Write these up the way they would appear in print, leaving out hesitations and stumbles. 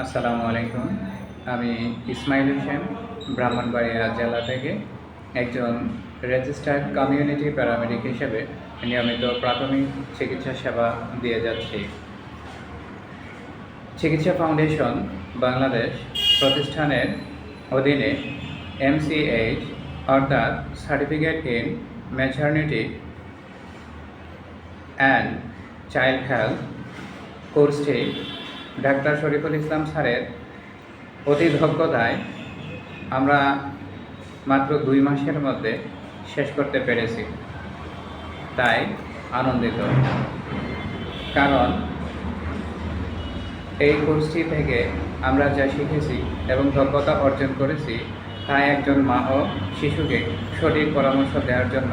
আসসালামু আলাইকুম। আমি ইসমাইল হোসেন ব্রাহ্মণবাড়িয়া জেলা থেকে একজন রেজিস্টার্ড কমিউনিটি প্যারামেডিক হিসেবে নিয়মিত প্রাথমিক চিকিৎসা সেবা দিয়ে যাচ্ছি। চিকিৎসা ফাউন্ডেশন বাংলাদেশ প্রতিষ্ঠানের অধীনে MCH অর্থাৎ certificate in maternity and child health কোর্সটি ডাক্তার শরীফুল ইসলাম স্যারের অতি দক্ষতায় আমরা মাত্র 2 মাসের মধ্যে শেষ করতে পেরেছি। তাই আনন্দিত, কারণ এই কোর্সটি থেকে আমরা যা শিখেছি এবং দক্ষতা অর্জন করেছি তা একজন মা ও শিশুকে সঠিক পরামর্শ দেওয়ার জন্য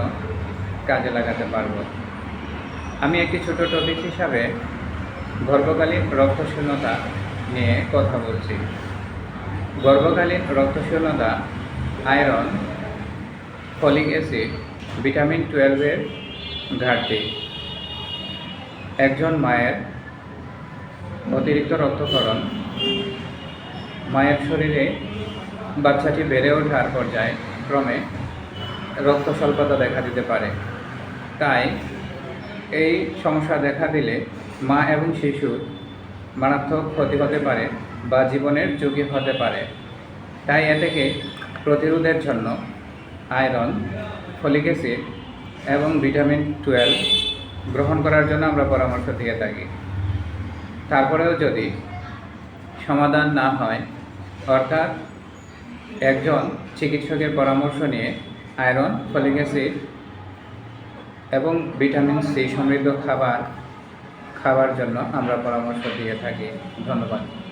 কাজে লাগাতে পারব। আমি একটি ছোট টপিক হিসাবে গর্ভকালীন রক্তশূন্যতা নিয়ে কথা বলছি। গর্ভকালীন রক্তশূন্যতা আয়রন, ফলিক অ্যাসিড, ভিটামিন 12-এর ঘাটতি, একজন মায়ের অতিরিক্ত রক্তক্ষরণ, মায়ের শরীরে বাচ্চাটি বেড়ে ওঠার পর্যায়ে ক্রমে রক্ত স্বল্পতা দেখা দিতে পারে। তাই এই সমস্যা দেখা দিলে মা এবং শিশুর মারাত্মক ক্ষতি হতে পারে বা জীবনের ঝুঁকি হতে পারে। তাই এ থেকে প্রতিরোধের জন্য আয়রন, ফলিক অ্যাসিড এবং ভিটামিন 12 গ্রহণ করার জন্য আমরা পরামর্শ দিয়ে থাকি। তারপরেও যদি সমাধান না হয়, অর্থাৎ একজন চিকিৎসকের পরামর্শ নিয়ে আয়রন, ফলিক অ্যাসিড এবং ভিটামিন সি সমৃদ্ধ খাবার খাওয়ার জন্য আমরা পরামর্শ দিয়ে থাকি। ধন্যবাদ।